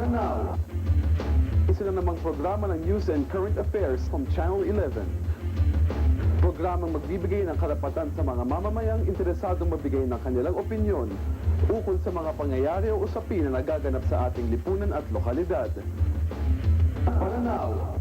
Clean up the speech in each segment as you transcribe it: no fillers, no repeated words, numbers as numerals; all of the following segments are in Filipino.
PANANAW. Isa na namang programa ng News and Current Affairs from Channel 11. Programang magbibigay ng karapatan sa mga mamamayang interesadong magbigay ng kanilang opinyon ukol sa mga pangyayari o usapin na nagaganap sa ating lipunan at lokalidad. PANANAW.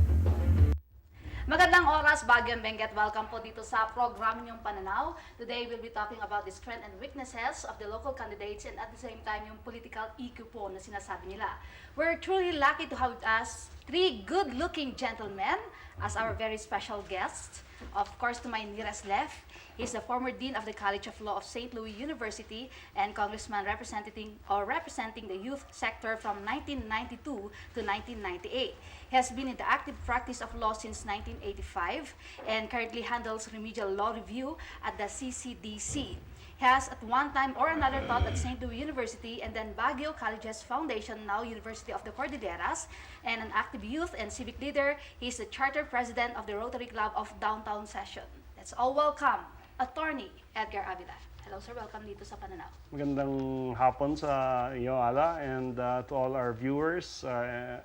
Magandang oras, Baguio and Benguet. Welcome po dito sa program niyong Pananaw. Today, we'll be talking about the strength and weaknesses of the local candidates and at the same time, yung political EQ po na sinasabi nila. We're truly lucky to have with us three good-looking gentlemen as our very special guests. Of course, to my nearest left, he's the former Dean of the College of Law of St. Louis University and Congressman representing the youth sector from 1992 to 1998. He has been in the active practice of law since 1985 and currently handles remedial law review at the CCDC. He has at one time or another taught at St. Louis University and then Baguio Colleges Foundation, now University of the Cordilleras, and an active youth and civic leader. He is the charter president of the Rotary Club of Downtown Session. Let's all welcome Attorney Edgar Avila. Hello sir, welcome dito sa Pananaw. Magandang hapon sa iyo, Ala, and to all our viewers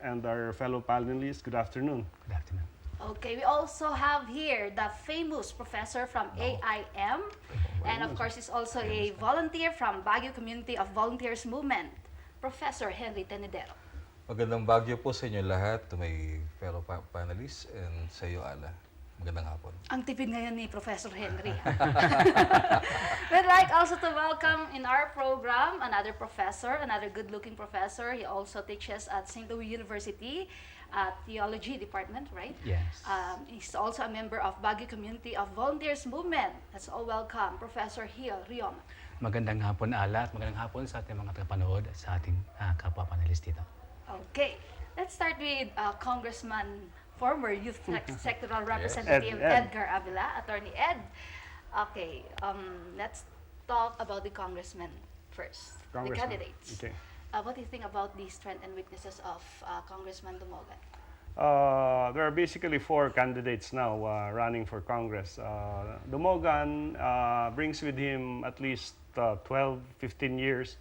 and our fellow panelists, good afternoon. Good afternoon. Okay, we also have here the famous professor from AIM, and of course he's also a volunteer from Baguio Community of Volunteers Movement, Professor Henry Tenedero. Magandang Baguio po sa inyo lahat, to my fellow panelists, and sa iyo, Ala. Magandang hapon. Ang tipid ngayon ni Professor Henry. We'd like also to welcome in our program another professor, another good-looking professor. He also teaches at St. Louis University Theology Department, right? Yes. He's also a member of Baguio Community of Volunteers Movement. That's all welcome, Professor Hill Riom. Magandang hapon, Ala, at magandang hapon sa ating mga tagapanood at sa ating kapwa-panelist dito. Okay, let's start with Congressman, former Youth Sectoral Representative Ed. Edgar Avila, Attorney Ed. Okay, let's talk about the congressmen first, the candidates. Okay. What do you think about the strengths and weaknesses of Congressman Dumogan? There are basically four candidates now running for Congress. Dumogan brings with him at least 12, 15 years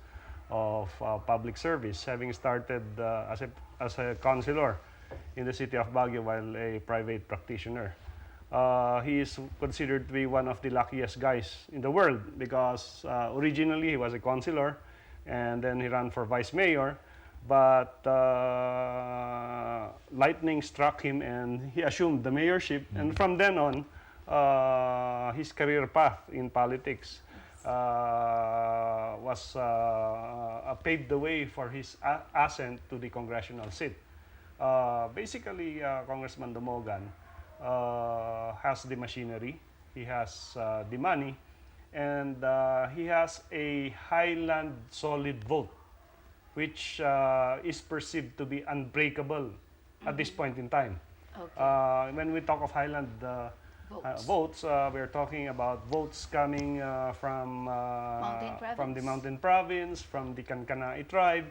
of public service, having started as a councilor in the city of Baguio while a private practitioner. He is considered to be one of the luckiest guys in the world because originally he was a councilor and then he ran for vice mayor, but lightning struck him and he assumed the mayorship, and from then on his career path in politics paved the way for his ascent to the congressional seat. Basically, Congressman Dumogan has the machinery, he has the money, and he has a highland solid vote, which is perceived to be unbreakable at this point in time. Okay. When we talk of highland votes, we're talking about votes coming from the Mountain Province, from the Kankanai tribe,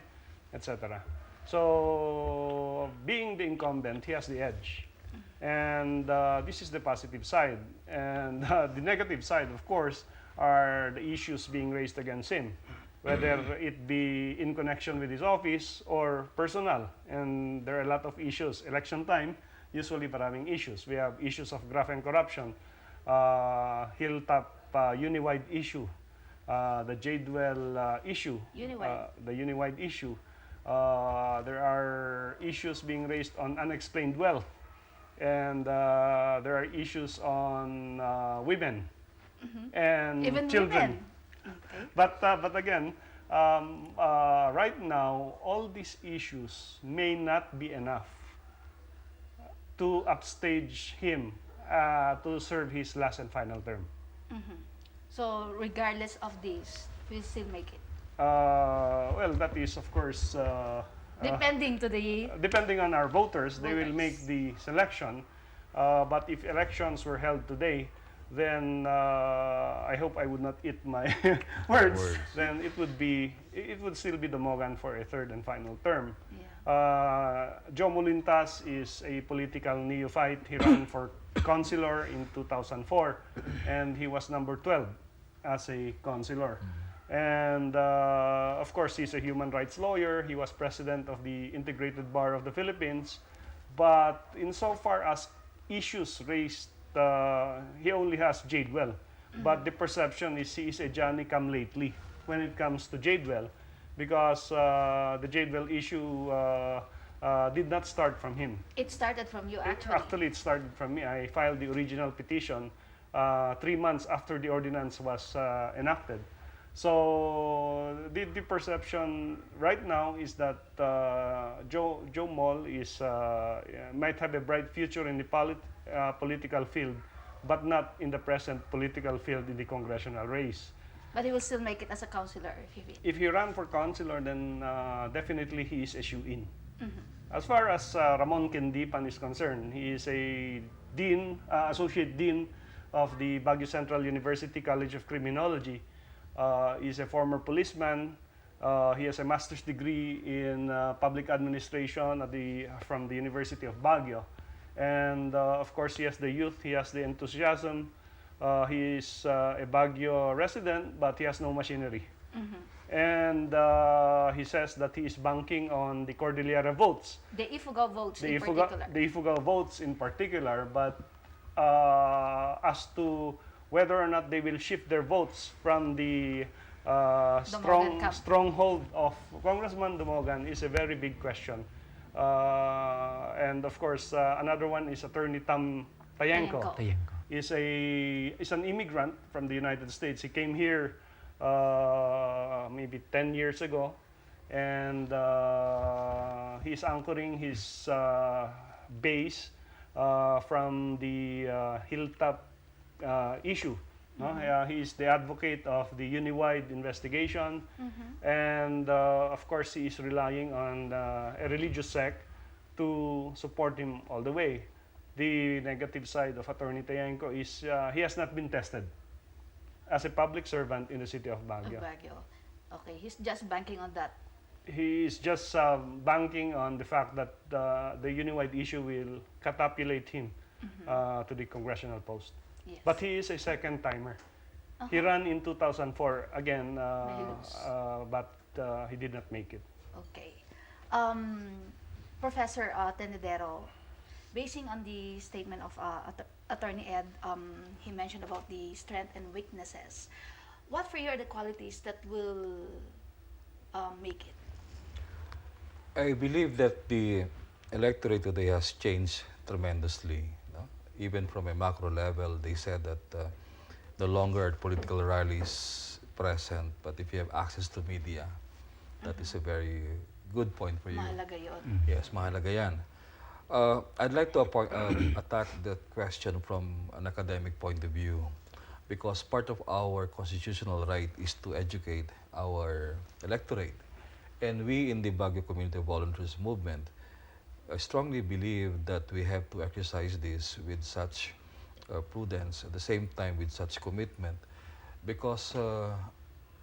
etc. So, being the incumbent, he has the edge. And this is the positive side. And the negative side, of course, are the issues being raised against him, whether it be in connection with his office or personal. And there are a lot of issues. Election time, usually maraming issues. We have issues of graft and corruption, Hilltop Uniwide issue, the Jadewell issue, the Uniwide issue. There are issues being raised on unexplained wealth, and there are issues on women and Even children. Women. Okay. But again, right now, all these issues may not be enough to upstage him to serve his last and final term. So, regardless of this, we'll still make it. Well, that is, of course, Depending on our voters, they will make the selection. But if elections were held today, then I hope I would not eat my words. Then it would still be Dumogan for a third and final term. Yeah. Joe Molintas is a political neophyte. He ran for councilor in 2004, and he was number 12 as a councilor. And of course, he's a human rights lawyer. He was president of the Integrated Bar of the Philippines. But insofar as issues raised, he only has Jadewell. But the perception is he is a Johnny come lately when it comes to Jadewell, because the Jadewell issue did not start from him. It started from you, actually. Actually, it started from me. I filed the original petition 3 months after the ordinance was enacted. So the perception right now is that Joe Moll is might have a bright future in the political field, but not in the present political field in the congressional race. But he will still make it as a councilor if he wins. If he ran for councilor, then definitely he is a shoe-in. As far as Ramon Kendipan is concerned, he is a dean, associate dean of the Baguio Central University College of Criminology. He's a former policeman. He has a master's degree in public administration from the University of Baguio. And of course, he has the youth, he has the enthusiasm. He is a Baguio resident, but he has no machinery. And he says that he is banking on the Cordillera votes. The Ifugao votes The in particular. The Ifugao votes in particular, but as to whether or not they will shift their votes from the stronghold of Congressman Dumogan is a very big question. And of course, another one is Attorney Tam Tayenko. Is an immigrant from the United States. He came here maybe 10 years ago, and he's anchoring his base from the Hilltop issue. He's the advocate of the Uniwide investigation, and of course he is relying on a religious sect to support him all the way. The negative side of Attorney Tayenko is he has not been tested as a public servant in the city of Baguio. Okay, he's just banking on that. He is just banking on the fact that the Uniwide issue will catapult him to the congressional post. Yes. But he is a second timer. He ran in 2004 again, but he did not make it. Okay. Professor Tenedero, basing on the statement of Attorney Ed, he mentioned about the strength and weaknesses. What for you are the qualities that will make it? I believe that the electorate today has changed tremendously. No? Even from a macro level, they said that no longer are political rallies present, but if you have access to media, that is a very good point for you. Mahalaga yun. Yes, mahalaga yan. I'd like to attack the question from an academic point of view, because part of our constitutional right is to educate our electorate. And we in the Baguio Community Volunteers Movement strongly believe that we have to exercise this with such prudence, at the same time with such commitment, because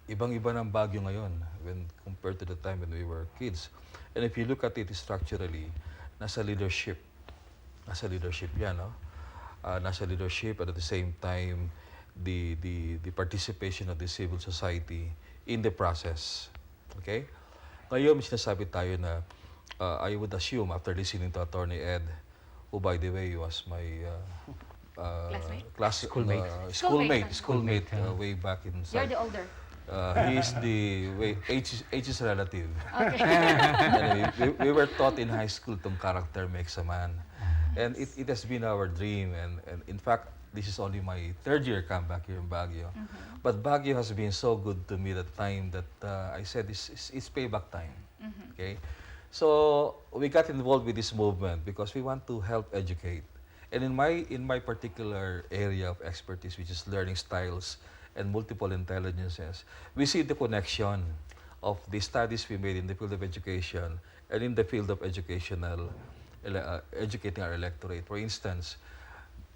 ibang-iba ng Baguio ngayon when compared to the time when we were kids. And if you look at it structurally, nasa leadership yan, no? Nasa leadership, and at the same time the participation of the civil society in the process. Okay? Ngayon, may sinasabi tayo na I would assume after listening to Attorney Ed, who by the way was my schoolmate way back in You're the older. He's age is relative. Okay. Anyway, we were taught in high school tong character makes a man. And it has been our dream. And in fact, this is only my third year comeback here in Baguio. But Baguio has been so good to me that time that I said it's payback time. Okay? So we got involved with this movement because we want to help educate. And in my particular area of expertise, which is learning styles and multiple intelligences, we see the connection of the studies we made in the field of education and in the field of educating our electorate. For instance,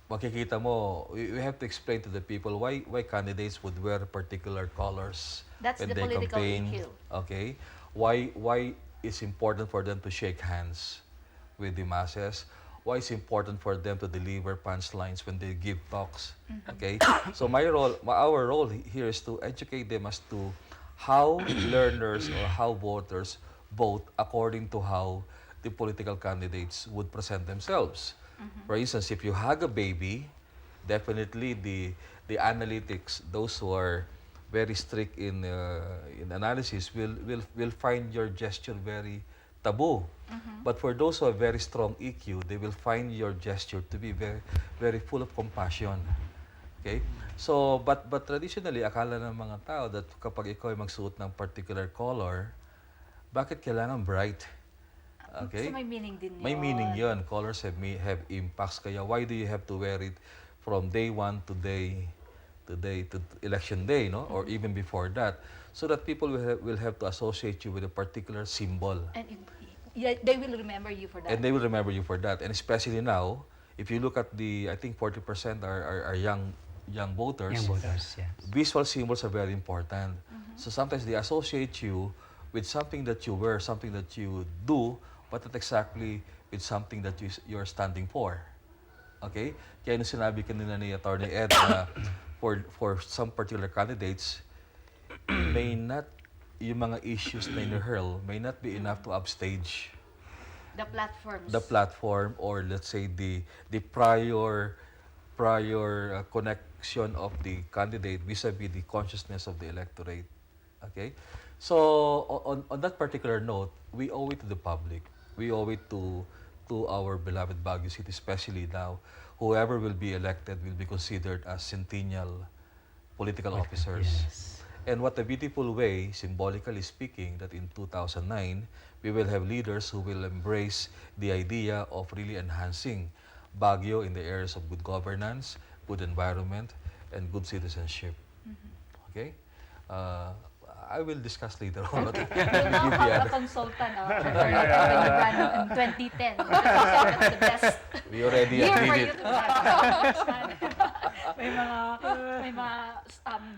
makikita mo, we have to explain to the people why candidates would wear particular colors That's when the they political campaign. EQ. Okay? Why it's important for them to shake hands with the masses. Why it's important for them to deliver punchlines when they give talks. Okay? So our role here is to educate them as to how learners or how voters vote according to how the political candidates would present themselves. For instance, if you hug a baby, definitely the analytics, those who are very strict in analysis, will find your gesture very taboo. But for those who have very strong EQ, they will find your gesture to be very, very full of compassion. Okay? So, but traditionally, akala ng mga tao that kapag ikaw ay magsuot ng particular color, bakit kailangan bright? Okay? So may meaning din yun. May meaning yun. Colors have impacts. Kaya why do you have to wear it from day one to election day, no? Or even before that, so that people will have to associate you with a particular symbol. And they will remember you for that. And they will remember you for that. And especially now, if you look at I think 40% are young voters. Young voters, yes. Visual symbols are very important. So sometimes they associate you with something that you wear, something that you do, but not exactly with something that you're standing for. Okay? Kaya nung sinabi kanina ni Attorney Ed na for some particular candidates, yung mga issues na inihurl may not be enough to upstage The platforms. the platform, or let's say the prior connection of the candidate vis-a-vis the consciousness of the electorate. Okay? So on that particular note, we owe it to the public. We owe it to our beloved Baguio City, especially now. Whoever will be elected will be considered as centennial political officers. Yes. And what a beautiful way, symbolically speaking, that in 2009, we will have leaders who will embrace the idea of really enhancing Baguio in the areas of good governance, good environment, and good citizenship. Okay? I will discuss later on. You'll now have a consultant when you run in 2010. That's the best We already year for agreed you it. to run. may mga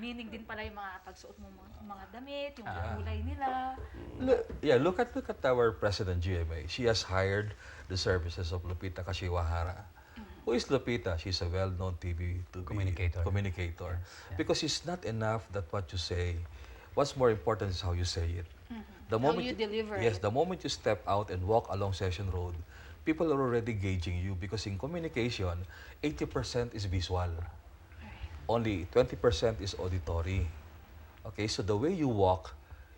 meaning din pala yung mga pagsuot mo mga damit, yung kulay nila. Look at our President GMA. She has hired the services of Lupita Kashiwahara. Who is Lupita? She's a well-known TV Communicator. communicator. Yes, yeah. Because it's not enough that what you say. What's more important is how you say it. The How you deliver Yes, it. the moment you step out and walk along Session Road, people are already gauging you, because in communication, 80% is visual. Only 20% is auditory. Okay, so the way you walk,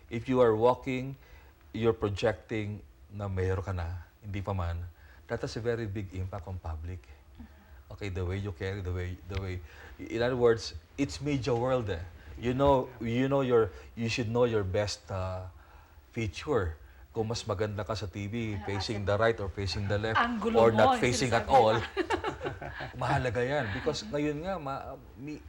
if you are walking, you're projecting na mayor ka na, hindi pa man, that has a very big impact on public. Okay, the way you carry, the way. In other words, it's media world. You should know your best feature. Kung mas maganda ka sa TV, facing the right or facing the left, Angulo or mo, not yung facing at sinasabi all, mahalaga yan. Because ngayon nga,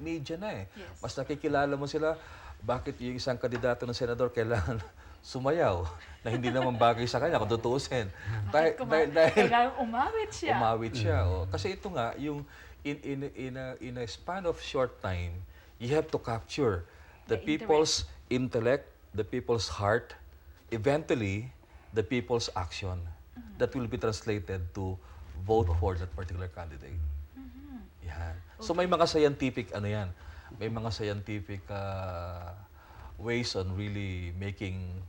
media na eh. Yes. Mas nakikilala mo sila, bakit yung isang kandidato ng senador kailangan sumayaw na hindi naman bagay sa kanya kung tutuusin. Kailangan umawit siya. Umawit siya. Oh. Kasi ito nga, yung in a span of short time, you have to capture the people's intellect, the people's heart, eventually, the people's action that will be translated to vote for that particular candidate. Yan. So may mga scientific, may mga scientific ways on really making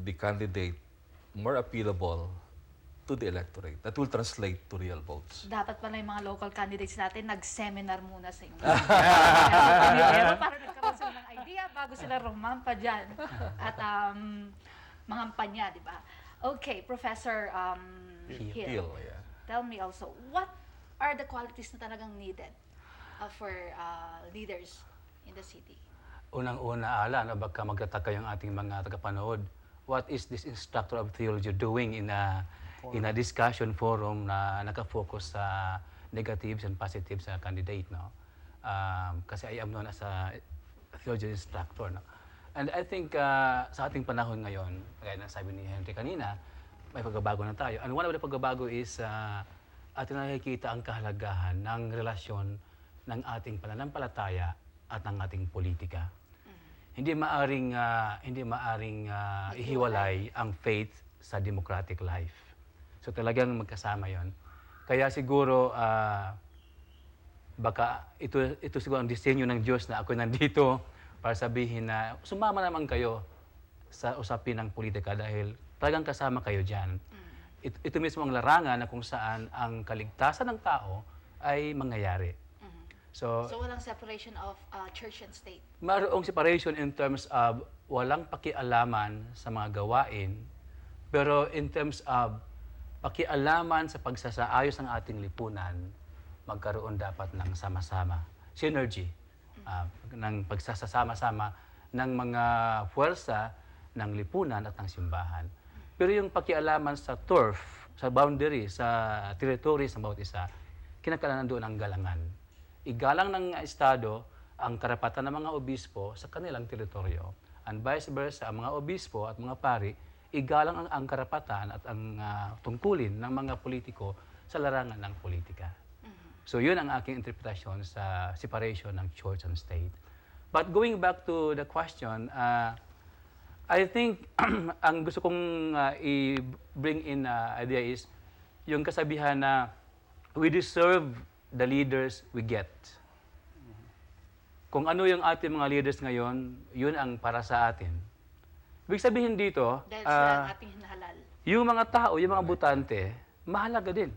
the candidate more appealable to the electorate that will translate to real votes. Dapat pala yung mga local candidates natin nag-seminar muna sa inyo. Para nagkaroon sila ng idea bago sila rumampa dyan. At mangampanya, di ba? Okay, Professor Hill. Yeah. Tell me also, what are the qualities na talagang needed for leaders in the city? Unang-una, Ala, baka magtataka yung ating mga tagapanood. What is this instructor of theology doing in a discussion forum na nakafocus sa negatives and positives sa candidate, no? Kasi I am known as a theology instructor, no? And I think sa ating panahon ngayon, gaya ng sabi ni Henry kanina, may pagbabago na tayo. And one of the pagbabago is ating nakikita ang kahalagahan ng relasyon ng ating pananampalataya at ng ating politika. Hindi maaring ihiwalay ang faith sa democratic life. So talagang magkasama 'yon. Kaya siguro baka ito siguro ang disenyo ng Diyos na ako nandito para sabihin na sumama naman kayo sa usapin ng politika dahil talagang kasama kayo dyan. Ito mismo ang larangan na kung saan ang kaligtasan ng tao ay mangyayari. So walang separation of church and state. mayroong separation in terms of walang pakialaman sa mga gawain, pero in terms of pakialaman sa pagsasaayos ng ating lipunan, magkaroon dapat ng sama-sama, synergy, ng pagsasama-sama ng mga puwersa ng lipunan at ng simbahan. Pero yung pakialaman sa turf, sa boundary, sa territories ng bawat isa, kinakailangan doon ang galangan. Igalang ng Estado ang karapatan ng mga obispo sa kanilang teritoryo. And vice versa, ang mga obispo at mga pari, igalang ang karapatan at ang tungkulin ng mga politiko sa larangan ng politika. So yun ang aking interpretasyon sa separation ng church and state. But going back to the question, I think ang gusto kong i-bring in idea is yung kasabihan na we deserve the leaders we get. Kung ano yung ating mga leaders ngayon, yun ang para sa atin. Ibig sabihin dito, Dahil sila ang ating hinahalal. yung mga tao, yung mga butante, mahalaga din.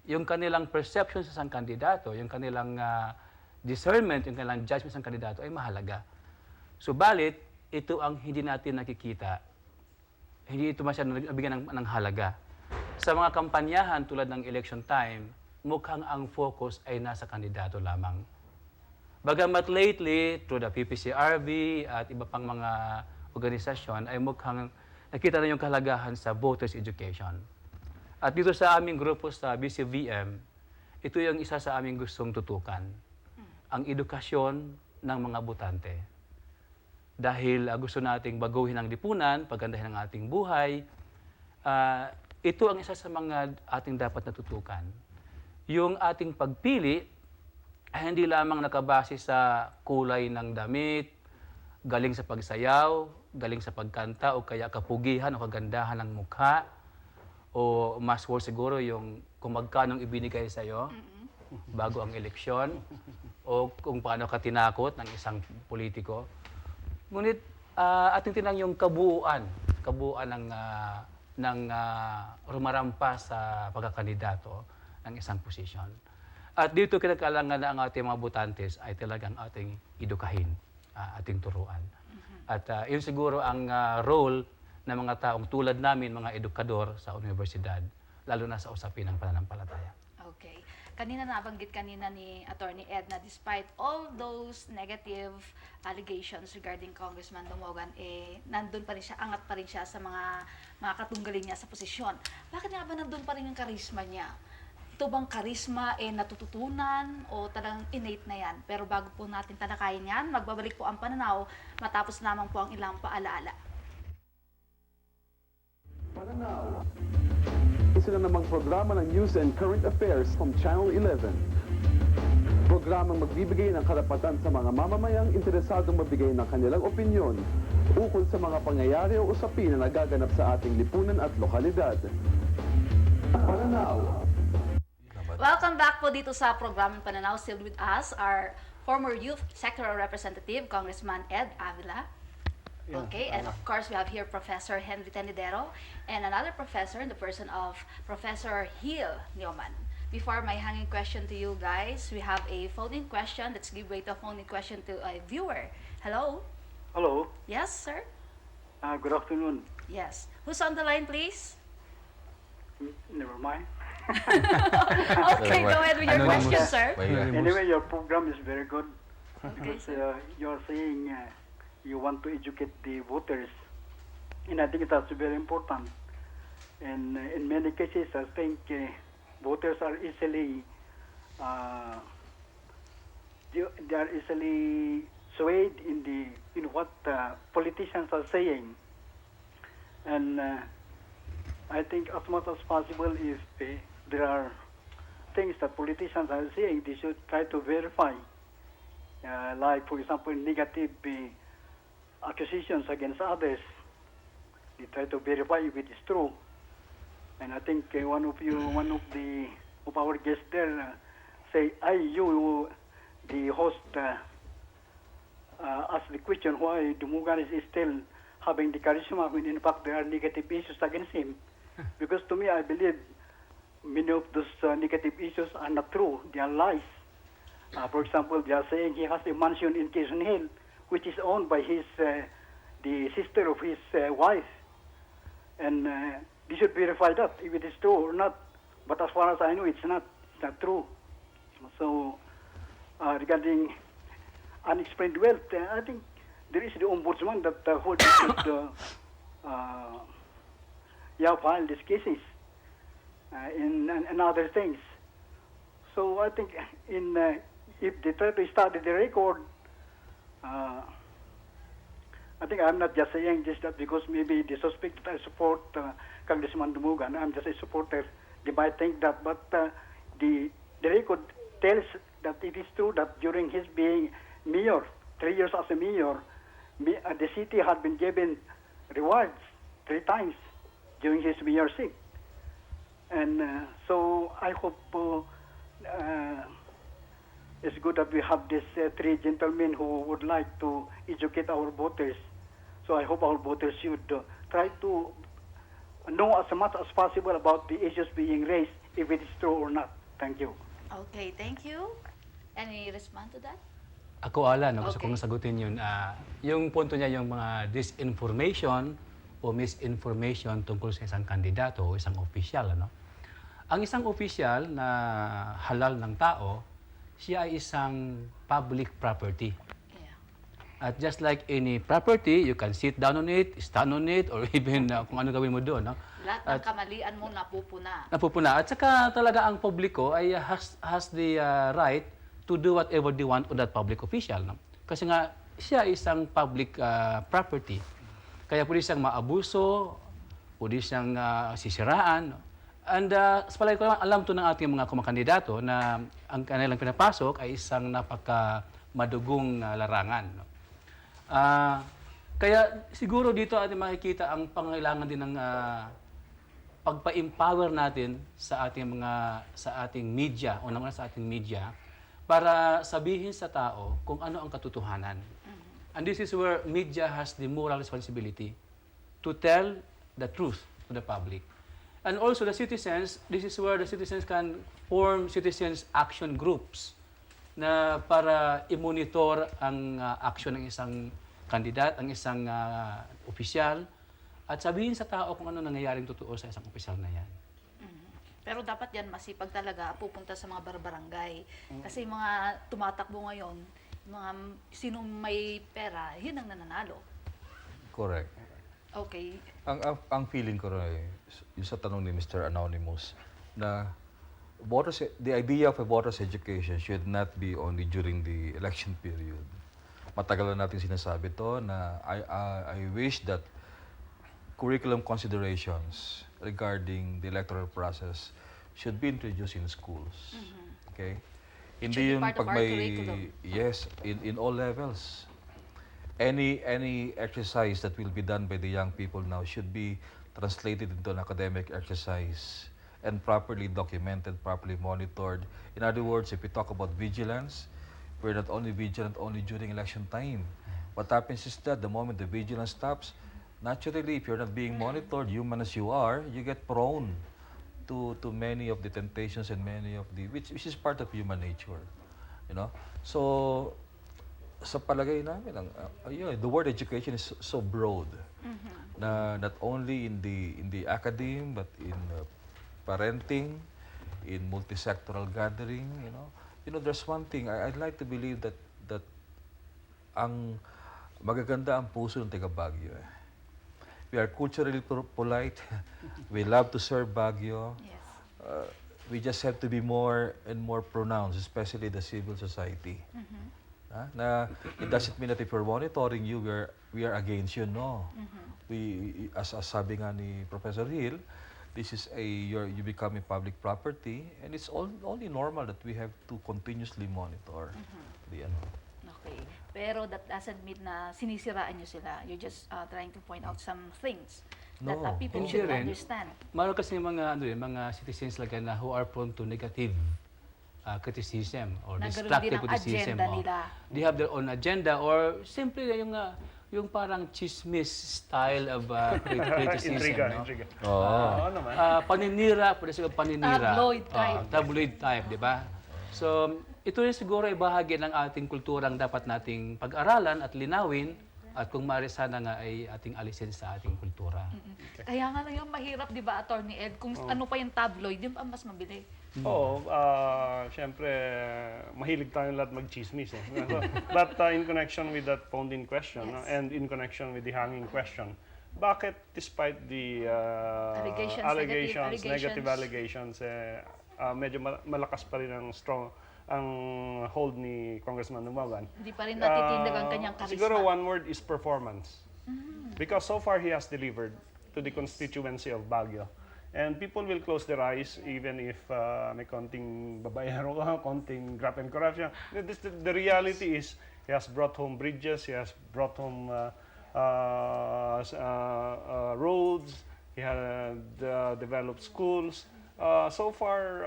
Yung kanilang perception sa isang kandidato, yung kanilang discernment, yung kanilang judgment sa isang kandidato ay mahalaga. Subalit, ito ang hindi natin nakikita. Hindi ito masyadong nabigyan ng halaga. Sa mga kampanyahan tulad ng election time, mukhang ang focus ay nasa kandidato lamang. Bagamat lately, through the PPCRB at iba pang mga organisasyon, ay mukhang nakita na yung kahalagahan sa voters education. At dito sa aming grupo sa BCVM, ito yung isa sa aming gustong tutukan. Ang edukasyon ng mga botante. Dahil gusto nating baguhin ang lipunan, pagandahin ang ating buhay, ito ang isa sa mga ating dapat natutukan. Yung ating pagpili ay hindi lamang nakabase sa kulay ng damit, galing sa pagsayaw, galing sa pagkanta, o kaya kapugihan o kagandahan ng mukha, o mas worse siguro yung kung magkano ibinigay sa'yo bago ang eleksyon, o kung paano ka tinakot ng isang politiko. Ngunit ating tinang yung kabuuan ng rumarampas sa pagkakandidato ng isang posisyon. At dito kinakailangan na ang ating mga botantes ay talagang ating edukahin, ating turuan. At yun siguro ang role ng mga taong tulad namin, mga edukador sa universidad, lalo na sa usapin ng pananampalataya. Okay. Kanina nabanggit kanina ni Attorney Ed na despite all those negative allegations regarding Congressman Dumogan, nandun pa rin siya, angat pa rin siya sa mga katunggalin niya sa posisyon. Bakit nga ba nandun pa rin yung karisma niya? Ito bang karisma natututunan o talagang innate na yan? Pero bago po natin talakayin yan, magbabalik po ang pananaw matapos lamang po ang ilang paalaala. Pananaw. Isa na namang programa ng News and Current Affairs from Channel 11. Programang magbibigay ng karapatan sa mga mamamayang interesadong magbigay ng kanilang opinyon ukol sa mga pangyayari o usapin na nagaganap sa ating lipunan at lokalidad. Pananaw. Welcome back po dito sa programang Pananaw. Still with us, our former youth sectoral representative, Congressman Ed Avila. Okay, and of course we have here Professor Henry Tenedero and another professor in the person of Professor Hill Newman. Before my hanging question to you guys, we have a phone-in question. Let's give way to a phone-in question to a viewer. Hello? Hello. Yes, sir? Good afternoon. Yes. Who's on the line, please? Never mind. Okay, go ahead with your Anonymous. question, sir. Anyway, your program is very good. Okay, Because you're saying you want to educate the voters. And I think that's very important. And in many cases, I think voters are easily they are easily swayed in what politicians are saying. And I think as much as possible, if there are things that politicians are saying, they should try to verify. Like, for example, negative accusations against others. They try to verify if it is true. And I think one of our guests there say, you, the host, ask the question why Dumugan is still having the charisma when in fact there are negative issues against him. Because to me, I believe many of those negative issues are not true. They are lies. For example, they are saying he has a mansion in Quezon Hill, which is owned by the sister of his wife. And they should verify that, if it is true or not. But as far as I know, it's not true. So, regarding unexplained wealth, I think there is the ombudsman that who should file these cases and other things. So I think if they try to study the record, I think I'm not just saying this that because maybe the suspect that I support Congressman Dumugan, I'm just a supporter. They might think that, but the record tells that it is true that during his being mayor, 3 years as a mayor, the city had been given rewards 3 times during his mayorship. And so I hope it's good that we have these 3 gentlemen who would like to educate our voters. So I hope our voters should try to know as much as possible about the issues being raised, if it is true or not. Thank you. Okay, thank you. Any response to that? Ako, Alan, gusto Okay. kong sagutin yun. Yung punto niya, yung mga disinformation o misinformation tungkol sa isang kandidato o isang opisyal. Ano? Ang isang opisyal na halal ng tao, siya ay isang public property. Yeah. At just like any property, you can sit down on it, stand on it, or even kung ano gawin mo doon. No? Lahat ng kamalian mo napupuna. Napupuna. At saka talaga ang publiko ay has the right to do whatever they want on that public official. No? Kasi nga, siya isang public property. Kaya pwede siyang maabuso, pwede siyang sisiraan. No? And sa palagi ko alam to ng ating mga kumakandidato na ang kanilang pinapasok ay isang napaka-madugong larangan. No? Kaya siguro dito ating makikita ang pangailangan din ng pagpa-empower natin sa ating media, unang-una sa ating media, para sabihin sa tao kung ano ang katotohanan. And this is where media has the moral responsibility to tell the truth to the public. And also the citizens, this is where the citizens can form citizens action groups na para i-monitor ang action ng isang kandidat, ang isang opisyal, at sabihin sa tao kung ano nangyayaring totoo sa isang opisyal na yan. Pero dapat yan masipag talaga pupunta sa mga barangay. Kasi mga tumatakbo ngayon, mga sinong may pera, yun ang nananalo. Correct. Okay. Ang feeling ko rin, yung sa tanong ni Mr. Anonymous, na the idea of a voter's education should not be only during the election period. Matagal na natin sinasabi to na I wish that curriculum considerations regarding the electoral process should be introduced in schools. Okay? Should be part of our curriculum. Yes, in all levels. Any exercise that will be done by the young people now should be translated into an academic exercise and properly documented, properly monitored. In other words, if we talk about vigilance, we're not only vigilant only during election time. What happens is that the moment the vigilance stops, naturally, if you're not being monitored, human as you are, you get prone to many of the temptations and many of the which is part of human nature, you know. So sa palagay namin, the word education is so broad na not only in the academe but in parenting, in multi-sectoral gathering, you know, there's one thing I'd like to believe that ang magaganda ang puso ng taga Baguio. We are culturally polite. We love to serve Baguio. Yes. We just have to be more and more pronounced, especially the civil society. Na it doesn't mean that if we're monitoring you, we are against you. No. We, as sabi nga ni Professor Hill, this is you become a public property, and it's only normal that we have to continuously monitor the Okay. Pero that doesn't mean na sinisiraan nyo sila. You're just trying to point out some things that No. people Hindi should rin. understand. Meron kasi mga citizens lang na who are prone to negative criticism or Nagkaroon din destructive ng criticism. agenda nila. They have their own agenda or simply yung parang chismis style of criticism. Intriga, no? intriga. Oo. Oo naman. Paninira, pwede siguro paninira. Tabloid type. Tabloid type, di ba? So, ito rin siguro ay bahagi ng ating kulturang dapat nating pag-aralan at linawin at kung maaari sana nga ay ating alisin sa ating kultura. Kaya nga lang yung mahirap, di ba, Attorney Ed, kung ano pa yung tabloid, yung pa mas mabili. Oo, syempre, mahilig tayong lahat mag-chismis. But in connection with that phoned-in question Yes. and in connection with the hanging question, bakit despite the Allegations, negative allegations, medyo malakas pa rin ang hold ni Congressman Dumagan? Hindi pa rin natitindig ang kanyang karisma. Siguro one word is performance. Because so far he has delivered to the constituency of Baguio. And people will close their eyes even if may konting babayero ka, konting graft and corruption. The reality is he has brought home bridges, he has brought home roads, he had developed schools. So far,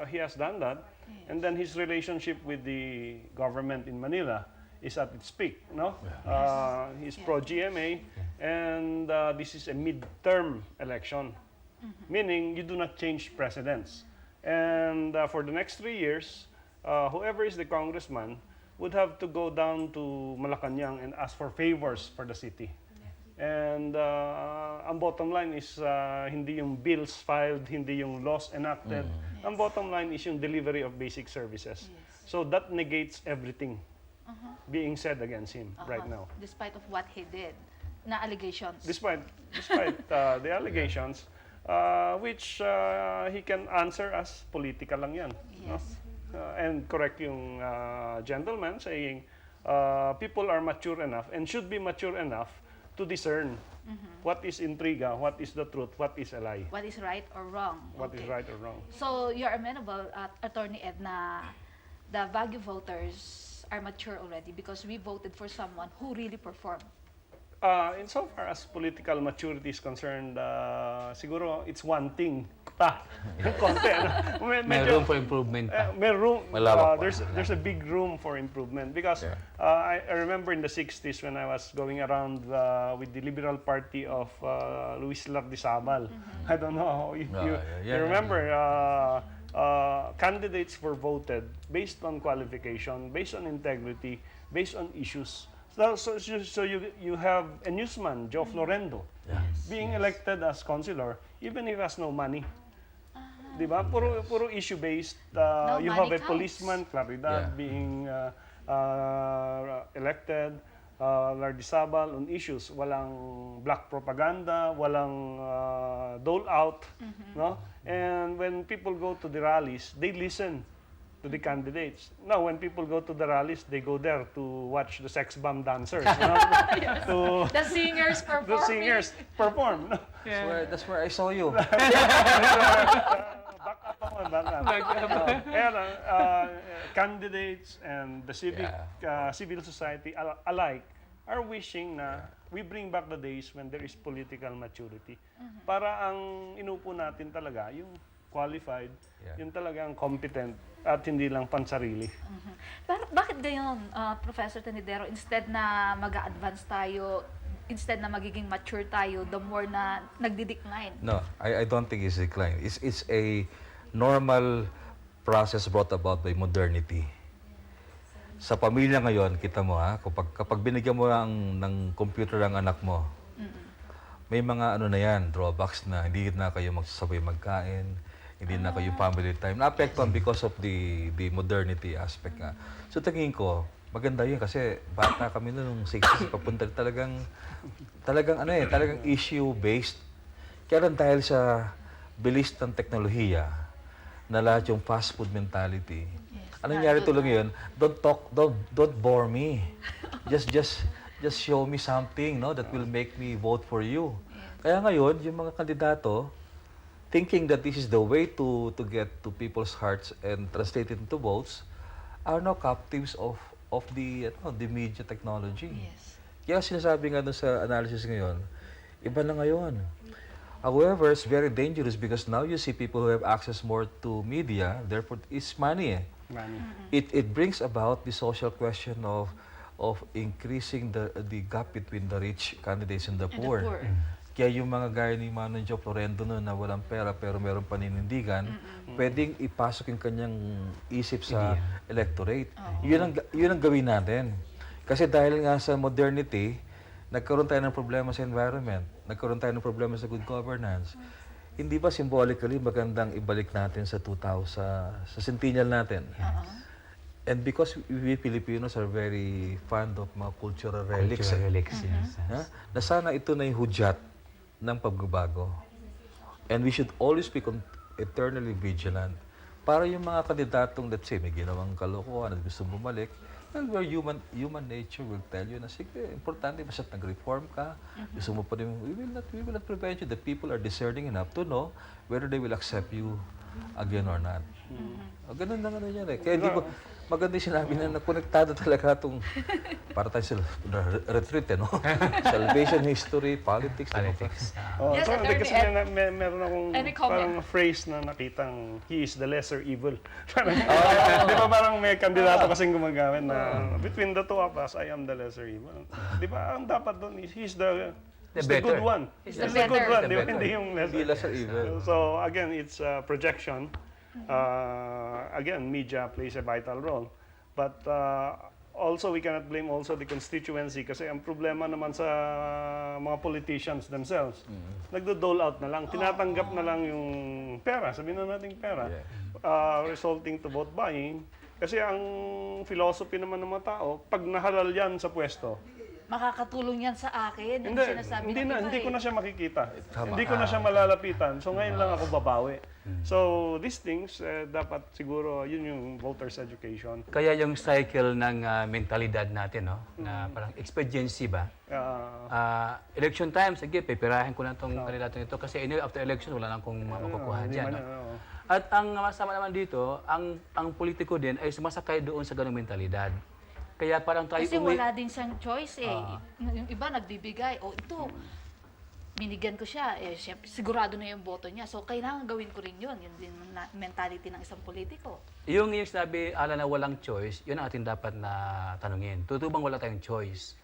he has done that. And then his relationship with the government in Manila is at its peak, no? He's pro-GMA, and this is a mid-term election. Meaning, you do not change presidents. And for the next 3 years, whoever is the congressman would have to go down to Malacanang and ask for favors for the city. And ang bottom line is hindi yung bills filed, hindi yung laws enacted. Ang bottom line is yung delivery of basic services. So that negates everything being said against him right now. Despite of what he did, na allegations. Despite the allegations, which he can answer as political lang yan. No? Yes. And correct yung gentleman saying people are mature enough and should be mature enough to discern what is intriga, what is the truth, what is a lie, What is right or wrong. what is right or wrong. So, you're amenable, Attorney Ed, na the Baguio voters are mature already because we voted for someone who really performed. Insofar as political maturity is concerned, siguro it's one thing pa. Konti, ano? May room for improvement pa. May room. Malawak pa. There's a big room for improvement because I remember in the 60s when I was going around with the Liberal Party of Luis Lardizabal. I don't know. You remember? Candidates were voted based on qualification, based on integrity, based on issues. So you have a newsman, Joe Florendo, being elected as councilor, even if he has no money. Diba? Puro issue-based. You have a money policeman, Claridad, being elected, Lardizabal on issues. Walang black propaganda, walang dole-out. No? And when people go to the rallies, they listen to the candidates. Now, when people go to the rallies, they go there to watch the sex bomb dancers. The singers performing. The singers perform. No? That's where I saw you. Back up ako, back up. Kaya lang, candidates and the civil society alike are wishing na we bring back the days when there is political maturity. Para ang inupo natin talaga, yung qualified, yung talagang competent at hindi lang pansarili. Pero bakit gayon, Professor Tenidero, instead na mag-a-advance tayo, instead na magiging mature tayo, the more na nagdi-decline? No, I don't think it's decline. It's a normal process brought about by modernity. Sa pamilya ngayon, kita mo kapag binigyan mo ng computer ang anak mo, may mga ano na yan, drawbacks na hindi na kayo magsasabay magkain, hindi na kayo family time. Na-apektuhan because of the modernity aspect nga. So tingin ko, maganda yun kasi bata kami noong 60s papunta talagang issue-based. Kaya lang dahil sa bilis ng teknolohiya, na lahat yung fast food mentality. Ano nangyari tuloy ngayon? Don't bore me. Just show me something, no, that will make me vote for you. Kaya ngayon, yung mga kandidato, thinking that this is the way to get to people's hearts and translate it into votes, are now captives of the media technology. Yes. Kaya sinasabi nga doon sa analysis ngayon, iba na ngayon. However, it's very dangerous because now you see people who have access more to media, therefore it's money. Money. It brings about the social question of increasing the gap between the rich candidates and the poor. Kaya yung mga gaya ni Manong Joe Florendo no, na walang pera pero meron paninindigan, pwedeng ipasok yung kanyang isip sa electorate. Yun ang gawin natin. Kasi dahil nga sa modernity, nagkaroon tayo ng problema sa environment, nagkaroon tayo ng problema sa good governance. Hindi ba symbolically magandang ibalik natin sa 2000, sa centennial natin? And because we Filipinos are very fond of mga cultural relics, na sana ito na yung hudyat ng pagbabago. And we should always be eternally vigilant. Para yung mga kandidatong, let's say, may ginawang kalokohan at gusto bumalik, well, where human nature will tell you na, sige, importante, basta nag-reform ka, gusto mo pa rin, we will not prevent you. The people are discerning enough to know whether they will accept you again or not. Ganun na ganun yan eh. Kaya di ko, maganda yung sinabi na konektado talaga itong, para tayo sa retreat, no? Salvation history, politics. Yes, So, Attorney kasi Ed. meron akong Any comment? parang phrase na nakitang, he is the lesser evil. Parang, di ba parang may kandidato kasing gumagamit na, between the two of us, I am the lesser evil. Di ba, ang dapat doon is, he's the good one. He's the good better. one, The di ba? better. Hindi yung lesser. Lesser evil. So again, it's projection. Again, media plays a vital role. But also, we cannot blame also the constituency kasi ang problema naman sa mga politicians themselves, nagdo-dole out na lang, tinatanggap na lang yung pera, sabihin na natin pera, resulting to vote buying. Kasi ang philosophy naman ng mga tao, pag nahalal yan sa pwesto, Makakatulong yan sa akin. Yung hindi, sinasabi ng iba hindi ko eh. na siya makikita. Hindi ko na siya malalapitan. So ngayon lang ako babawi. So these things, dapat siguro, yun yung voters education. Kaya yung cycle ng mentalidad natin, no? Na parang expediency ba? Election time, sige, pipirahin ko na itong kandidato nito kasi after election, wala nang kung makukuha dyan. No? At ang masama naman dito, ang politiko din ay sumasakay doon sa ganung mentalidad. Kaya parang tayo Kasi wala din siyang choice eh. Yung iba nagbibigay, ito, binigyan ko siya, syempre, sigurado na yung boto niya. So, kailangan gawin ko rin yun. Yun din ang mentality ng isang politiko. Yung sinabi, Ala, na walang choice, yun ang ating dapat na tanungin. Tutubang wala tayong choice.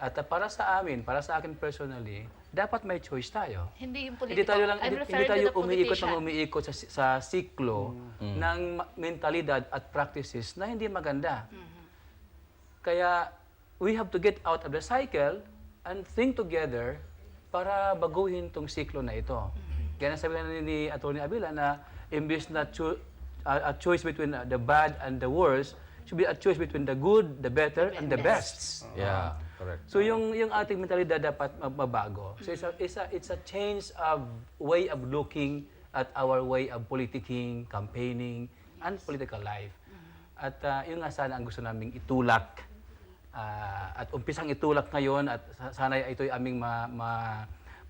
At para sa amin, para sa akin personally, dapat may choice tayo. Hindi yung politiko. Hindi tayo lang, I'm hindi referring tayo to the umiikot politician. ng umiikot sa siklo ng mentalidad at practices na hindi maganda. Kaya we have to get out of the cycle and think together para baguhin tong siklo na ito. Kaya nasabi na ni Atty. Avila na imbes na a choice between the bad and the worst, should be a choice between the good, the better, and the best. Yeah, correct. So yung ating mentalidad dapat mabago. So it's a change of way of looking at our way of politicking, campaigning, and political life. At yun nga sana ang gusto naming itulak. At umpisang itulak ngayon at sana ito'y aming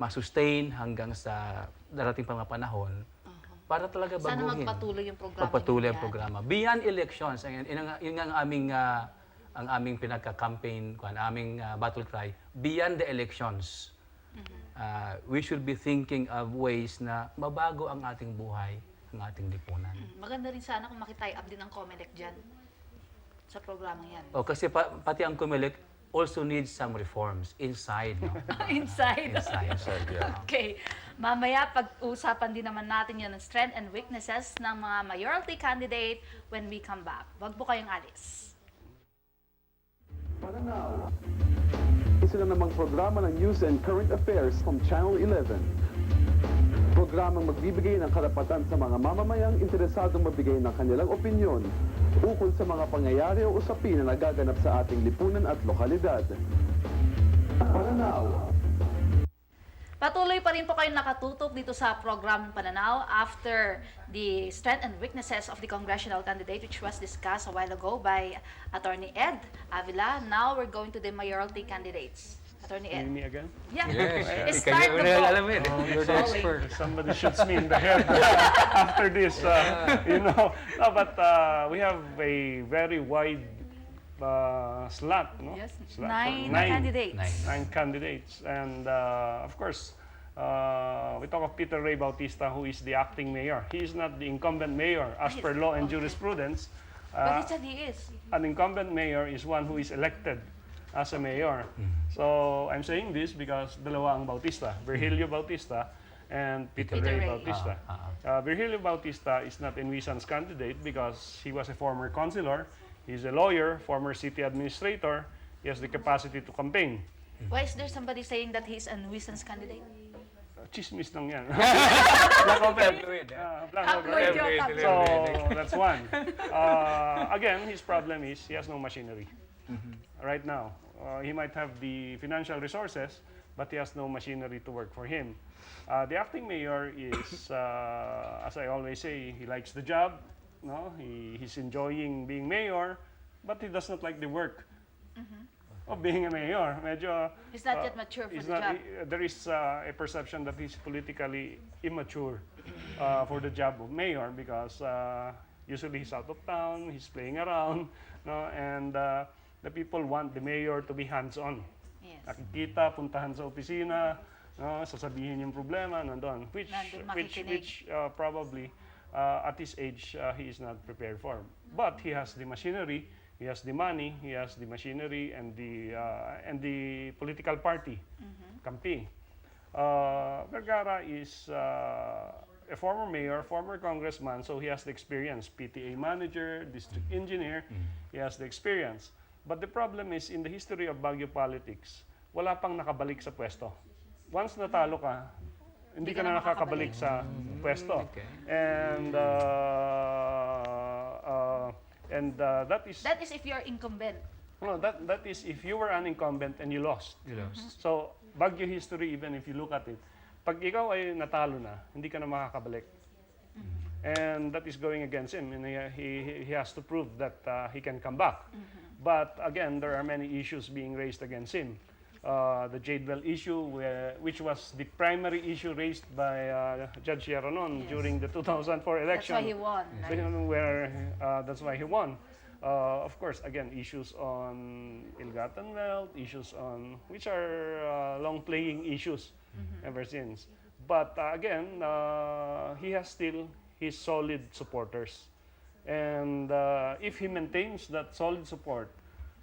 ma-sustain hanggang sa darating pang mga panahon para talaga baguhin. Sana magpatuloy yung programa. Magpatuloy ang programa. Beyond elections, yun ang aming pinagka-campaign, ang aming battle cry, beyond the elections. We should be thinking of ways na mabago ang ating buhay, ang ating lipunan. Maganda rin sana kung makitie up din ng COMELEC dyan sa programa yan. Kasi pati ang COMELEC also needs some reforms inside. No? Inside. Inside, yeah. Okay. Mamaya, pag-usapan din naman natin yan ng strength and weaknesses ng mga mayoralty candidate when we come back. Wag po kayong alis. PANANAW. Isa na namang programa ng News and Current Affairs from Channel 11. Programang magbibigay ng karapatan sa mga mamamayang interesadong magbigay ng kanilang opinyon ukol sa mga pangyayari o usapin na nagaganap sa ating lipunan at lokalidad. PANANAW. Patuloy pa rin po kayo nakatutok dito sa programang Pananaw after the strength and weaknesses of the congressional candidate which was discussed a while ago by Attorney Ed Avila. Now we're going to the mayoralty candidates. Attorney Ed. Me again? Yeah. Yes. Start the vote. Alam mo yun. You're the expert. Somebody shoots me in the head after this, you know. No, but we have a very wide slot, no? Yes. Slot. Nine candidates. Nine. 9 candidates. And of course, we talk of Peter Ray Bautista, who is the acting mayor. He is not the incumbent mayor as per law and jurisprudence. But he said he is. An incumbent mayor is one who is elected as a mayor. So I'm saying this because dalawa ang Bautista, Virgilio Bautista and Peter Peter Ray Ray. Bautista. Virgilio Bautista is not Envision's candidate because he was a former councilor, he's a lawyer, former city administrator, he has the capacity to campaign. Why is there somebody saying that he's a nuisance candidate? Chismis lang yan. Black open. Black Tabloid open. yun, tabloid. So that's one. Again, his problem is he has no machinery. Right now, he might have the financial resources, but he has no machinery to work for him. The acting mayor is, as I always say, he likes the job. No, he's enjoying being mayor, but he does not like the work of being a mayor. Medyo, He's not yet mature for he's the not- job. there is a perception that he's politically immature for the job of mayor because usually he's out of town, he's playing around, no, and the people want the mayor to be hands-on. Yes. Nakikita, puntahan sa opisina, no, sasabihin yung problema, nandun. Which Nandun makikinig. probably at his age he is not prepared for. But he has the machinery, he has the money, he has the machinery and the political party, Kampi. Vergara is a former mayor, former congressman, so he has the experience. PTA manager, district engineer, he has the experience. But the problem is, in the history of Baguio politics, wala pang nakabalik sa pwesto. Once natalo ka, hindi ka na nakakabalik sa pwesto. Okay. And that is That is if you're incumbent. no, that is if you were an incumbent and you lost. So Baguio history, even if you look at it, pag ikaw ay natalo na, hindi ka na makakabalik. And that is going against him, and he has to prove that he can come back. But again, there are many issues being raised against him. The Jade Well issue, which was the primary issue raised by Judge Yaranon during the 2004 That's election. why he won. Right? That's why he won. Of course, again, issues on ill-gotten wealth, issues on which are long-playing issues ever since. But again, he has still his solid supporters, and if he maintains that solid support,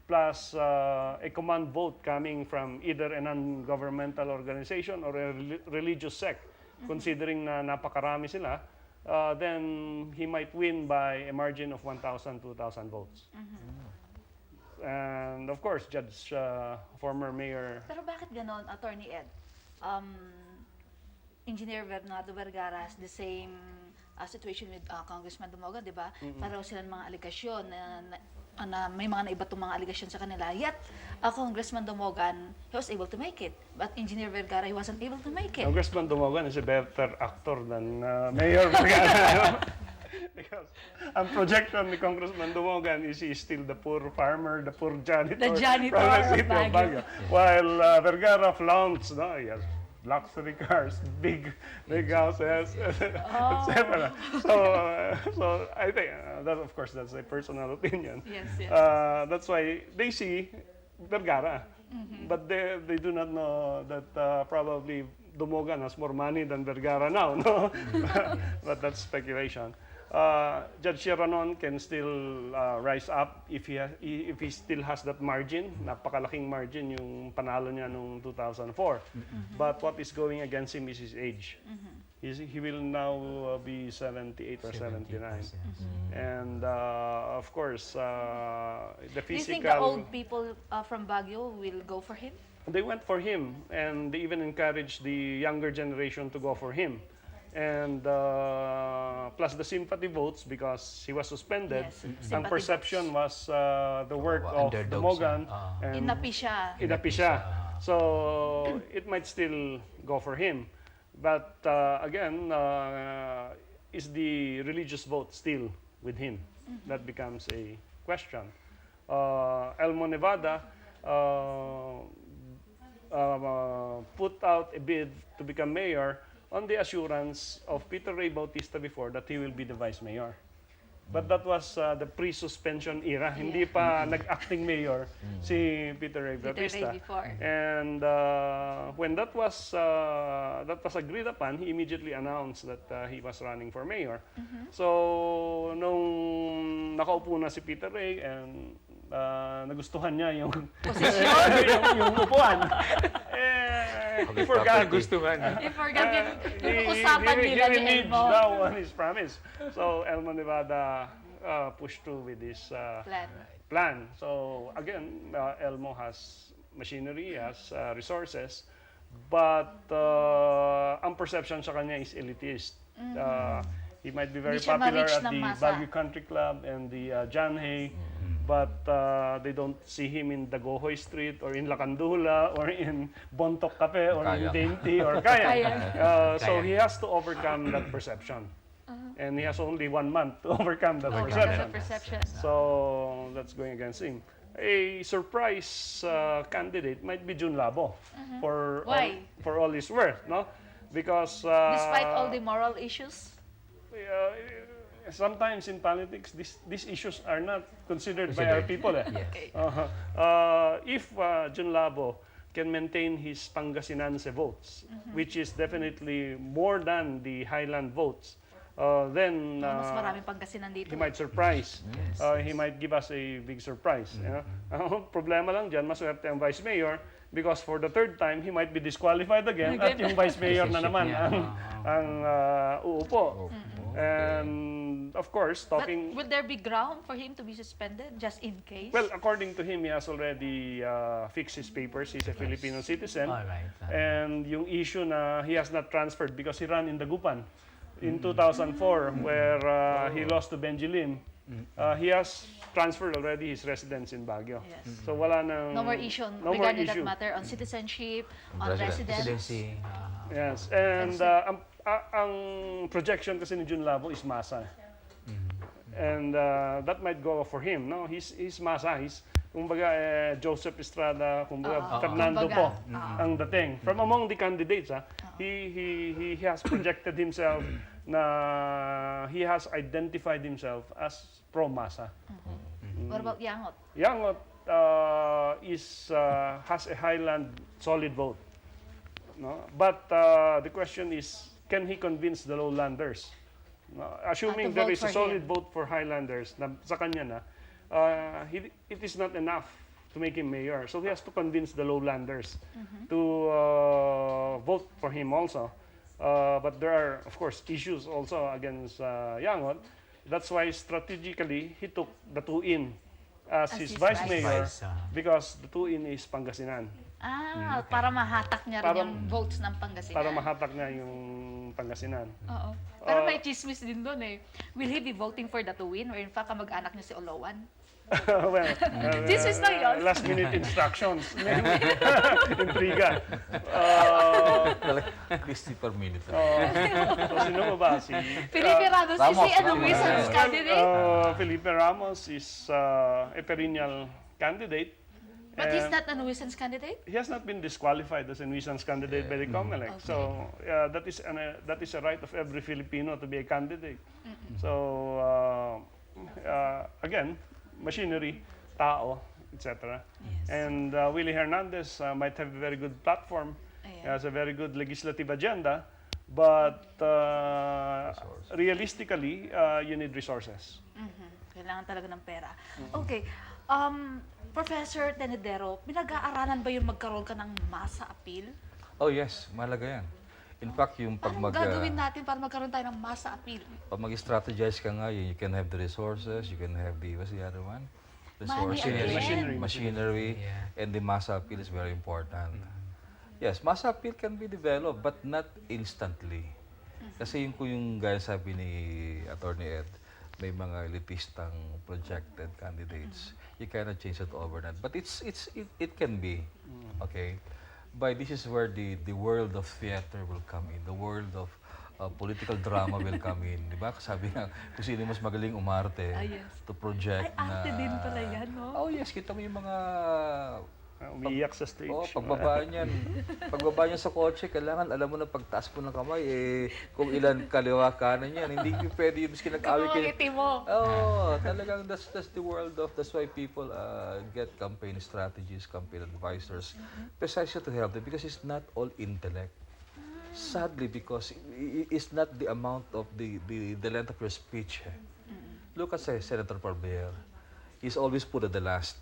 plus a command vote coming from either a non-governmental organization or a religious sect, considering na napakarami sila, then he might win by a margin of 1,000, 2,000 votes. And of course, former Mayor, Pero bakit ganon, Attorney Ed? Engineer Bernardo Vergara has the same situation with Congressman Dumoga, di ba? Pareho sila ng mga aligasyon na may mga naibatong mga aligasyon sa kanila. Yet, Congressman Dumogan, he was able to make it. But Engineer Vergara, he wasn't able to make it. Congressman Dumogan is a better actor than Mayor Vergara. Because ang projection ni Congressman Dumogan is he is still the poor farmer, the poor janitor, The janitor from the of city of Baguio. Baguio. While Vergara flaunts, no, he has luxury cars, big houses, etc. So I think that, of course, that's a personal opinion. Yes, yes. That's why they see Vergara, but they do not know that probably Dumogan has more money than Vergara now, no? But that's speculation. Judge Shiranon can still rise up if he still has that margin, napakalaking margin yung panalo niya nung 2004. But what is going against him is his age. He will now be 78 or 79. And of course, the Do you physical... think the old people from Baguio will go for him? They went for him, and they even encouraged the younger generation to go for him. And plus the sympathy votes because he was suspended. Yes, Ang sympathy perception was the work of underdog Dumogan siya. and Inapi siya. inapi siya. So it might still go for him. But again, is the religious vote still with him? That becomes a question. Elmo Nevada put out a bid to become mayor on the assurance of Peter Ray Bautista before that he will be the vice mayor. But that was the pre-suspension era. Hindi pa nag-acting mayor si Peter Ray Baptista. before. And when that was agreed upon, he immediately announced that he was running for mayor. So nung nakaupo na si Peter Ray and nagustuhan niya yung yung upuan. He forgot I forgot yung usapan nila he ni reneged Elmo. daw on his promise. So Elmo Nevada pushed through with this plan. So again, Elmo has machinery, has resources, but ang perception sa kanya is elitist. He might be very Hindi siya popular ma-reach at ng the masa. Baguio Country Club and the John Hay, but they don't see him in Dagohoy Street or in Lacandula or in Bontok Cafe or in Kayang. Dainty or Kayang. So he has to overcome that perception. And he has only 1 month to overcome that perception. Perception. So that's going against him. A surprise candidate might be Jun Labo for Why? for all his worth, no? Because Despite all the moral issues? sometimes in politics, these issues are not considered by our people. If Jun Labo can maintain his Pangasinense votes, which is definitely more than the Highland votes, then Mas maraming Pangasinan dito. he might surprise. He might give us a big surprise. Problema lang dyan, maswerte ang vice mayor because for the third time, he might be disqualified again at yung vice mayor na naman ang uupo. And of course, But talking... will there be ground for him to be suspended just in case? Well, according to him, he has already fixed his papers. He's a Filipino citizen. All right. And yung issue na he has not transferred because he ran in Dagupan in 2004 where he lost to Benji Lim. He has transferred already his residence in Baguio. Yes. So wala nang... No more issue no more regarding issue. that matter on citizenship, on Residence. residence. Residency. Yes. And ang projection kasi ni Jun Labo is masa. And that might go for him, no? He's masa. He's kumbaga Joseph Estrada, kumbaga Fernando kumbaga. po ang dating. From among the candidates, he has projected himself na he has identified himself as pro-masa. What about Yangot? Yangot has a Highland solid vote. No? But the question is, can he convince the lowlanders? No? Assuming to there vote is a for solid him. vote for Highlanders na sa kanya na, it is not enough to make him mayor. So he has to convince the lowlanders to vote for him also. But there are, of course, issues also against Yangot. That's why strategically he took the two-in as his vice mayor because the two-in is Pangasinan. Para mahatak niya rin yung votes ng Pangasinan. Para mahatak niya yung Pangasinan. Oo. Pero may chismis din doon eh. Will he be voting for the to win or in fact kamag-anak niya si Olowan? Well, Chismis na yun. last minute instructions. Intriga. Christy per minute. So sino ba si Felipe Ramos is Ramos, a Luisan's candidate. Felipe Ramos is a perennial candidate. But he's not a Luisan's candidate? He has not been disqualified as a nuisance candidate by the COMELEC. Okay. So that is a right of every Filipino to be a candidate. So again, machinery, tao, etc. Yes. And Willie Hernandez might have a very good platform. He has a very good legislative agenda, but realistically, you need resources. Kailangan talaga ng pera. Okay. Professor Tenedero, pinag-aaralan ba yung magkaroon ka ng masa appeal? Oh yes, mahalaga yan. In fact, yung pag Anong gagawin natin para magkaroon tayo ng masa appeal? pag mag-strategize ka nga, you can have the resources, you can have the, what's the other one? Resources, again? machinery, and the massa appeal is very important. Yes, massa appeal can be developed, but not instantly. Kasi yung gaya sabi ni Attorney Ed, may mga elitistang projected candidates. You cannot change it overnight. But it can be. Okay? But this is where the world of theater will come in. The world of political drama will come in. Di ba? Sabi nga, kung sino mas magaling umarte Yes. to project Ay, arte din pala yan, no? Oh yes, kita mo yung mga Umiiyak sa stage. Pagbaba niyan sa kotse, kailangan alam mo na pagtaas mo ng kamay, kung ilan kaliwa kanan yan. Hindi pwede yung miskin nag-away Kapangiti mo. Talagang that's the world of, that's why people get campaign strategies, campaign advisors, precisely to help them, because it's not all intellect. Sadly, because it's not the amount of the length of your speech. Look at Senator Parbier. He's always put at the last.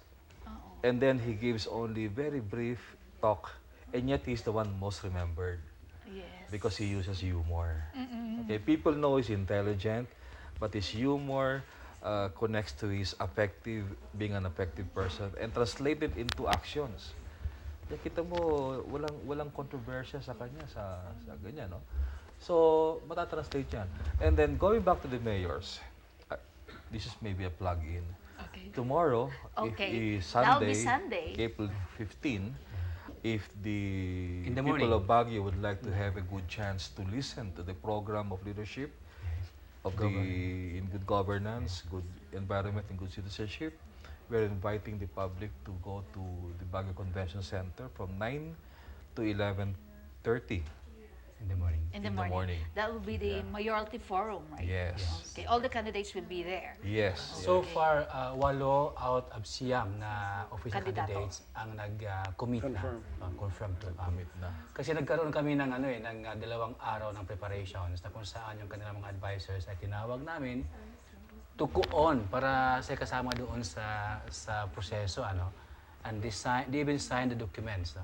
And then he gives only very brief talk, and yet he's the one most remembered. Yes. Because he uses humor. Okay, people know he's intelligent, but his humor connects to his being an effective person, and translated into actions. Kaya kita mo, walang kontrobersya sa kanya, sa ganyan, no? So, matatranslate yan. And then, going back to the mayors, this is maybe a plug-in. Okay. Tomorrow, Okay. is That'll Sunday, be Sunday. April 15, if the In the people morning. of Baguio would like to have a good chance to listen to the program of leadership, of in good governance, good environment, and good citizenship, we're inviting the public to go to the Baguio Convention Center from 9 to 11:30. In the morning. In the morning. That will be the mayoralty forum, right? Yes. Okay. All the candidates will be there. Yes. So far, 8 out of siyam na official Kandidato. candidates ang nag-commit Confirm. na. Confirm to. Commit na. Kasi nagkaroon kami ng ng 2 araw ng preparations na kung saan yung kanilang mga advisors ay tinawag namin to go on para sa kasama doon sa proseso, and they even sign the documents,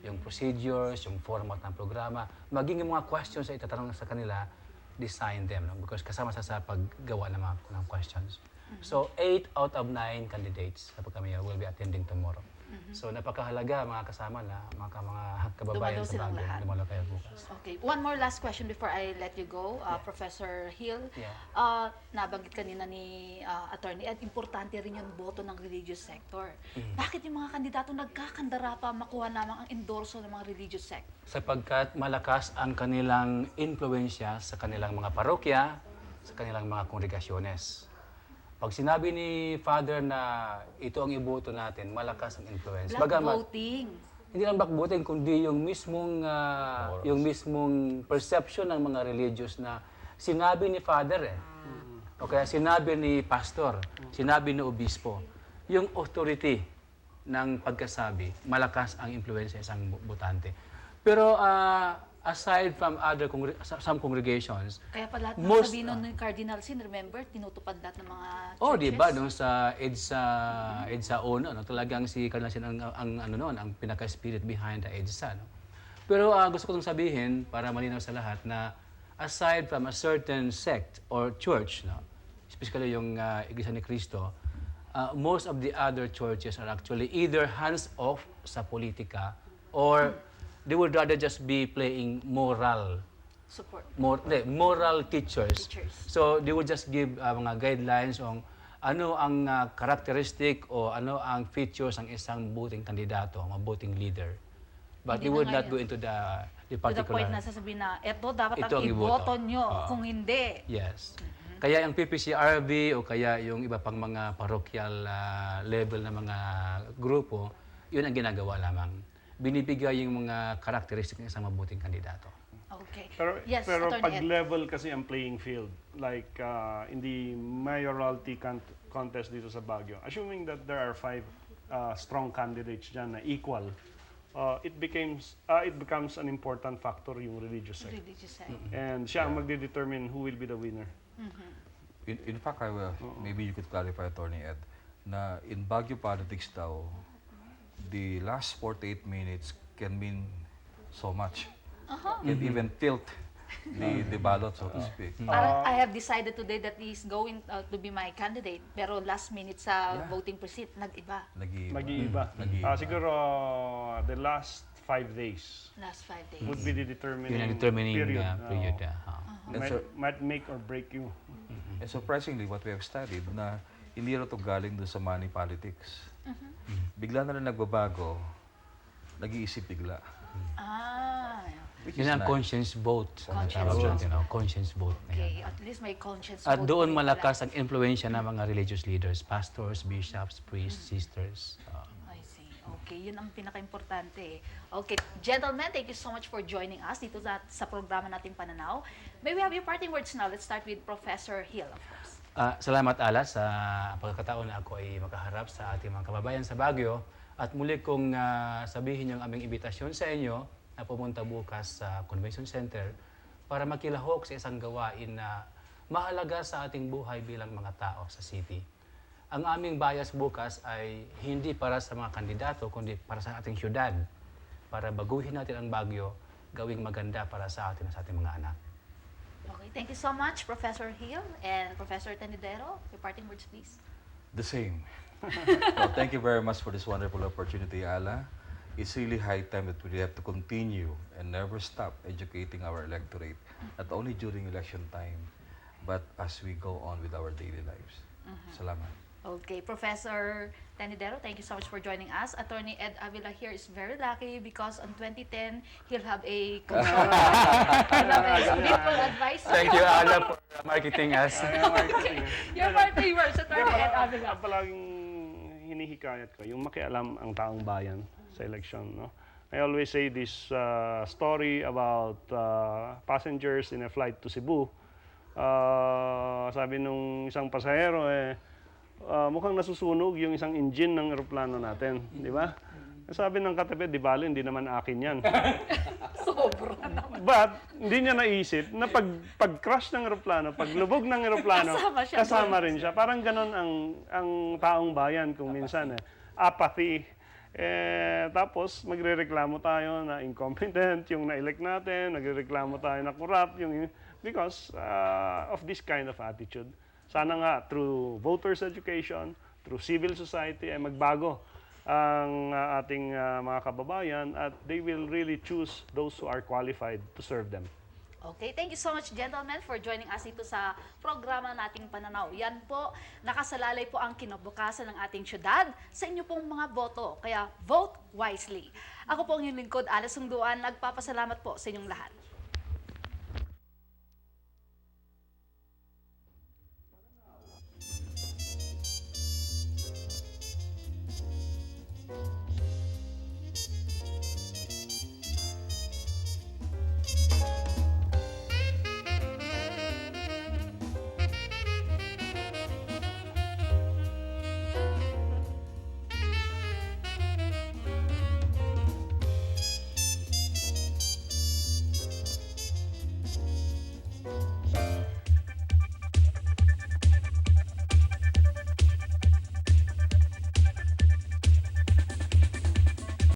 yung procedures, yung format ng programa, maging yung mga questions ay itatanong sa kanila, design them, because kasama sa paggawa ng mga questions. So 8 out of 9 candidates kapag kami will be attending tomorrow. So napakahalaga mga kasama na mga kababayan Dumalo sa silang Baguio. lahat. Dumalo kayo bukas. Okay. One more last question before I let you go, Professor Hill. Yeah. Nabanggit kanina ni Attorney Ed, importante rin yung boto ng religious sector. Bakit yung mga kandidato nagkakandara pa makuha namang ang endorso ng mga religious sect? Sapagkat malakas ang kanilang impluensya sa kanilang mga parokya, sa kanilang mga kongregasyones. Pag sinabi ni Father na ito ang iboto natin, malakas ang influence. Black voting. Hindi lang black voting, kundi yung mismong perception ng mga religious na sinabi ni Father o kaya sinabi ni Pastor, sinabi ni Obispo. Yung authority ng pagkasabi, malakas ang influence sa isang botante. Pero aside from some congregations, Kaya pa lahat ng most- sabihin nun ni Cardinal Sin, remember, tinutupad lahat ng mga churches. oh, di ba, nung sa EDSA ono, talagang si Cardinal Sin ang pinaka-spirit behind the EDSA, no? Pero gusto ko itong sabihin, para malinaw sa lahat, na aside from a certain sect or church, no, especially yung Iglesia ni Cristo, most of the other churches are actually either hands-off sa politika or they would rather just be playing moral teachers. So they would just give mga guidelines on ano ang characteristic o ano ang features ng isang voting kandidato, mga voting leader. But Hindi they na would nga not yan. go into the To the particular. point na sasabihin na, eto dapat Ito ang ang iboto iboto. nyo, kung hindi. Yes. Kaya yung PPCRB o kaya yung iba pang mga parochial level na mga grupo, yun ang ginagawa lamang. Binibigay yung mga characteristic ng isang mabuting kandidato. Okay. Pero Yes, pag Attorney Ed. level kasi ang playing field, like in the mayoralty contest dito sa Baguio, assuming that there are 5 strong candidates dyan na equal, it becomes an important factor yung religious sect. Religious sect. And siya ang magde-determine who will be the winner. In fact, maybe you could clarify, Attorney Ed, na in Baguio politics daw, the last 48 minutes can mean so much. Can even tilt the ballot, so to speak. Parang I have decided today that he's going to be my candidate, pero last minute sa voting precinct, nag-iba. Mag-iiba. Siguro the last 5 days Last 5 days. would be the determining Yun ang determining period. period. Might make or break you. And surprisingly, what we have studied, na hindi raw ito galing doon sa money politics. Bigla na lang nagbabago, nag-iisip bigla. Which Yun is ang nice. conscience vote. Conscience Tawag natin, conscience vote. Okay, at least may conscience At vote doon pa rin malakas pala. ang influensya ng mga religious leaders, pastors, bishops, priests, sisters. I see. Okay, yun ang pinaka-importante. Okay, gentlemen, thank you so much for joining us dito sa programa nating Pananaw. May we have your parting words now? Let's start with Professor Hill, of course. Salamat Ala sa pagkakataon na ako ay makaharap sa ating mga kababayan sa Baguio at muli kong sabihin yung aming imbitasyon sa inyo na pumunta bukas sa Convention Center para makilahok sa isang gawain na mahalaga sa ating buhay bilang mga tao sa city. Ang aming bias bukas ay hindi para sa mga kandidato, kundi para sa ating syudad. Para baguhin natin ang Baguio, gawing maganda para sa atin at sa ating mga anak. Okay, thank you so much, Professor Hill and Professor Tenidero. Your parting words, please. The same. Well, thank you very much for this wonderful opportunity, Ala. It's really high time that we have to continue and never stop educating our electorate, not only during election time, but as we go on with our daily lives. Salamat. Okay, Professor Tenidero, thank you so much for joining us. Attorney Ed Avila here is very lucky because on 2010, he'll have a beautiful advice. Thank you, Ala, for marketing us. Your parting words, Attorney Ed Avila. Ang palaging hinihikayat ko, yung makialam ang taong bayan sa election. No? I always say this story about passengers in a flight to Cebu. Sabi nung isang pasahero, mukhang nasusunog yung isang engine ng eroplano natin, di ba? Sabi ng katabi, di bale, hindi naman akin yan. Sobra naman. But, hindi niya naisip na pag-crash ng eroplano, paglubog ng eroplano, kasama rin siya. Parang ganon ang taong bayan kung minsan. Apathy. Tapos, magrereklamo tayo na incompetent yung na-elect natin, nagrereklamo tayo na corrupt, because of this kind of attitude. Sana nga, through voters' education, through civil society, ay magbago ang ating mga kababayan at they will really choose those who are qualified to serve them. Okay, thank you so much, gentlemen, for joining us dito sa programa nating Pananaw. Yan po, nakasalalay po ang kinabukasan ng ating syudad sa inyo pong mga boto. Kaya vote wisely. Ako po ang inyong lingkod, Allah Songduan. Nagpapasalamat po sa inyong lahat.